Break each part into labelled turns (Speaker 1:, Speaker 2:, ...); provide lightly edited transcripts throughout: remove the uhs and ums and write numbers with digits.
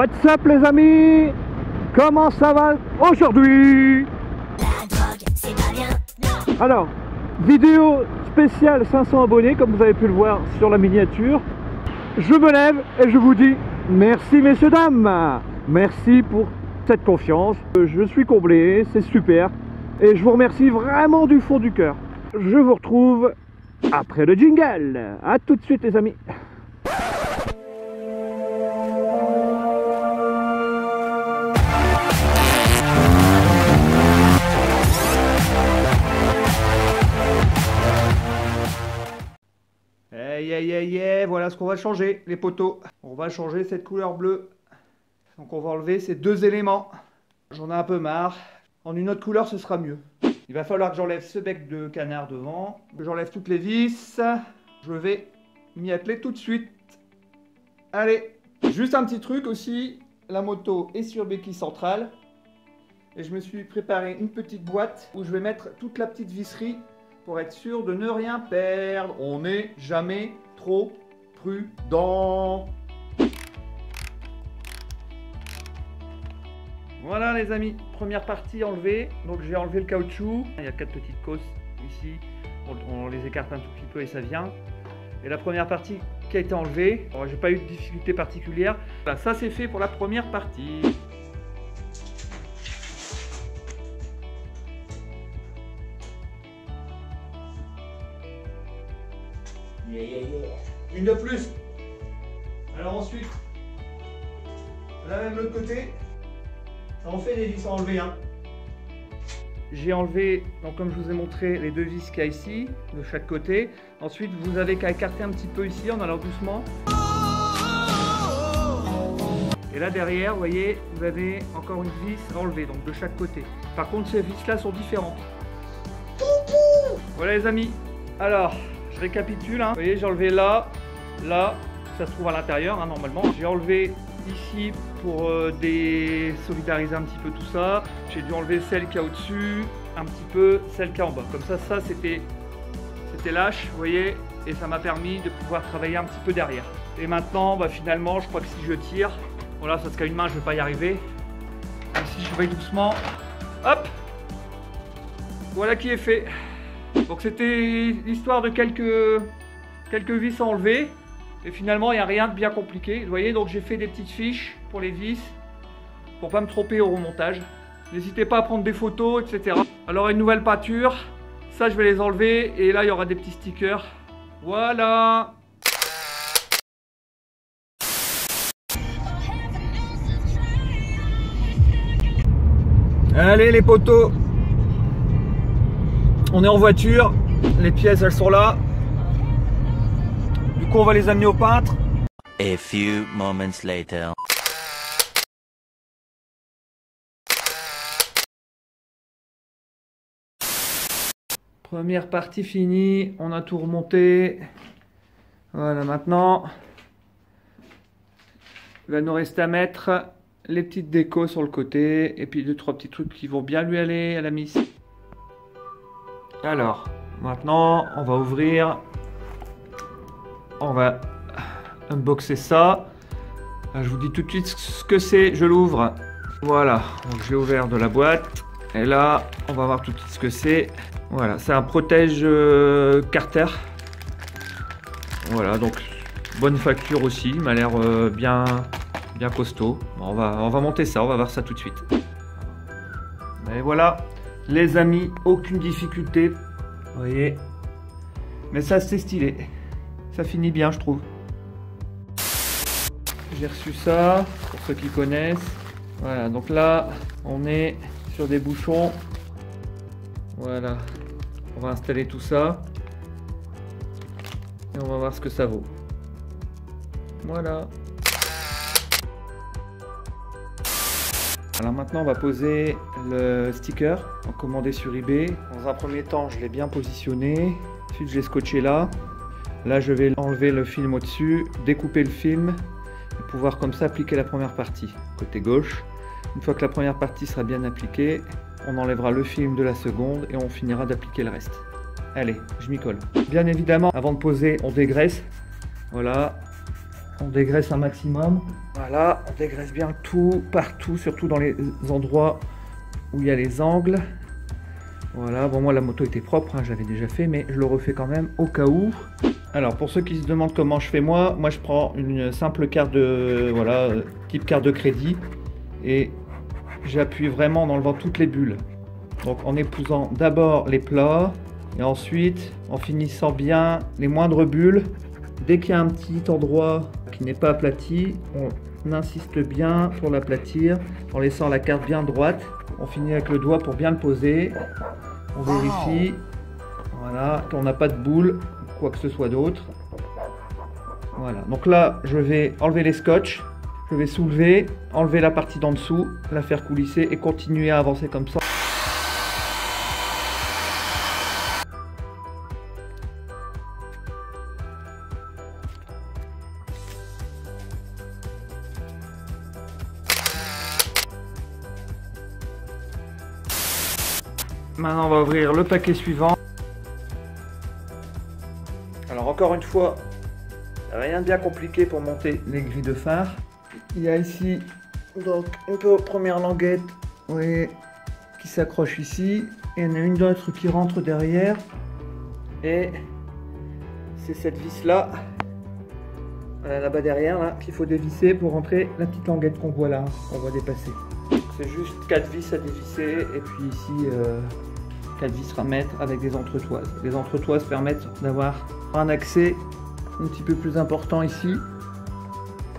Speaker 1: What's up les amis? Comment ça va aujourd'hui?
Speaker 2: La drogue, c'est pas bien, non.
Speaker 1: Alors, vidéo spéciale 500 abonnés comme vous avez pu le voir sur la miniature. Je me lève et je vous dis merci messieurs dames. Merci pour cette confiance. Je suis comblé, c'est super. Et je vous remercie vraiment du fond du cœur. Je vous retrouve après le jingle. A tout de suite les amis. Voilà ce qu'on va changer les poteaux. On va changer cette couleur bleue. Donc on va enlever ces deux éléments. J'en ai un peu marre. En une autre couleur ce sera mieux. Il va falloir que j'enlève ce bec de canard devant. Que j'enlève toutes les vis. Je vais m'y atteler tout de suite. Allez. Juste un petit truc aussi. La moto est sur béquille centrale. Et je me suis préparé une petite boîte où je vais mettre toute la petite visserie pour être sûr de ne rien perdre. On n'est jamais trop prudent. Voilà les amis, première partie enlevée. Donc j'ai enlevé le caoutchouc. Il y a 4 petites cosses ici. On les écarte un tout petit peu et ça vient. Et la première partie qui a été enlevée. Bon, j'ai pas eu de difficulté particulière. Voilà, ça c'est fait pour la première partie. Une de plus. Alors ensuite, là même l'autre côté, ça en fait des vis à enlever. J'ai enlevé, donc comme je vous ai montré, les deux vis qu'il y a ici, de chaque côté. Ensuite, vous avez qu'à écarter un petit peu ici en allant doucement. Et là derrière, vous voyez, vous avez encore une vis à enlever, donc de chaque côté. Par contre, ces vis-là sont différentes. Voilà les amis. Alors, je récapitule. Vous voyez, j'ai enlevé là, ça se trouve à l'intérieur normalement. J'ai enlevé ici pour désolidariser un petit peu tout ça. J'ai dû enlever celle qui est au-dessus, un petit peu celle qui est en bas. Comme ça c'était lâche, vous voyez, et ça m'a permis de pouvoir travailler un petit peu derrière. Et maintenant, finalement, je crois que si je tire, voilà, ça serait une main, je ne vais pas y arriver. Et si je vais doucement, hop, voilà qui est fait. Donc c'était l'histoire de quelques vis à enlever. Et finalement, il n'y a rien de bien compliqué. Vous voyez, donc j'ai fait des petites fiches pour les vis, pour pas me tromper au remontage. N'hésitez pas à prendre des photos, etc. Alors une nouvelle peinture, ça je vais les enlever. Et là, il y aura des petits stickers. Voilà. Allez les poteaux. On est en voiture, les pièces elles sont là. Du coup on va les amener au peintre.
Speaker 3: A few moments later.
Speaker 1: Première partie finie, on a tout remonté. Voilà, maintenant il va nous rester à mettre les petites décos sur le côté et puis 2-3 petits trucs qui vont bien lui aller à la miss. Alors, maintenant, on va ouvrir, on va unboxer ça. Je vous dis tout de suite ce que c'est, je l'ouvre. Voilà, donc j'ai ouvert de la boîte. Et là, on va voir tout de suite ce que c'est. Voilà, c'est un protège Carter. Voilà, donc bonne facture aussi, il m'a l'air bien costaud. Bon, on va monter ça, on va voir ça tout de suite. Et voilà. Les amis, aucune difficulté, vous voyez, mais ça c'est stylé, ça finit bien je trouve. J'ai reçu ça, pour ceux qui connaissent, voilà, donc là on est sur des bouchons, voilà, on va installer tout ça, et on va voir ce que ça vaut, voilà. Alors maintenant on va poser le sticker commandé sur eBay. Dans un premier temps je l'ai bien positionné, ensuite je l'ai scotché là. Là je vais enlever le film au-dessus, découper le film et pouvoir comme ça appliquer la première partie, côté gauche. Une fois que la première partie sera bien appliquée, on enlèvera le film de la seconde et on finira d'appliquer le reste. Allez, je m'y colle. Bien évidemment, avant de poser, on dégraisse. Voilà, On dégraisse un maximum. Voilà, on dégraisse bien tout, partout, surtout dans les endroits où il y a les angles. Voilà, bon moi la moto était propre, hein, j'avais déjà fait, mais je le refais quand même au cas où. Alors pour ceux qui se demandent comment je fais moi je prends une simple carte de, voilà, type carte de crédit. Et j'appuie vraiment en enlevant toutes les bulles. Donc en épousant d'abord les plats, et ensuite en finissant bien les moindres bulles. Dès qu'il y a un petit endroit qui n'est pas aplati, on insiste bien pour l'aplatir en laissant la carte bien droite. On finit avec le doigt pour bien le poser. On vérifie, voilà, qu'on n'a pas de boule, quoi que ce soit d'autre. Voilà, donc là je vais enlever les scotch, je vais soulever, enlever la partie d'en dessous, la faire coulisser et continuer à avancer comme ça. Maintenant on va ouvrir le paquet suivant. Alors encore une fois, rien de bien compliqué pour monter les grilles de phare. Il y a ici donc une première languette, oui, qui s'accroche ici. Et il y en a une autre qui rentre derrière. Et c'est cette vis là, là-bas derrière, là, qu'il faut dévisser pour rentrer la petite languette qu'on voit là, qu'on voit dépasser. C'est juste 4 vis à dévisser et puis ici 4 vis à mettre avec des entretoises. Les entretoises permettent d'avoir un accès un petit peu plus important ici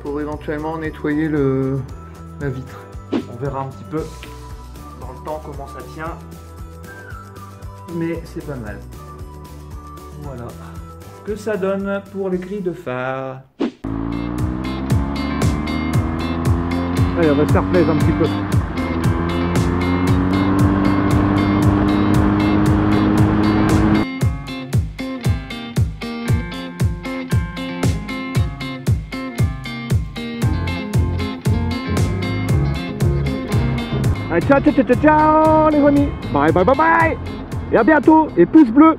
Speaker 1: pour éventuellement nettoyer la vitre. On verra un petit peu dans le temps comment ça tient, mais c'est pas mal. Voilà ce que ça donne pour les grilles de phare. Allez, on va se faire plaisir un petit peu.
Speaker 4: Allez, ciao, ciao, ciao, ciao les amis. Bye, bye, bye, bye. Et à bientôt. Et pouce bleu.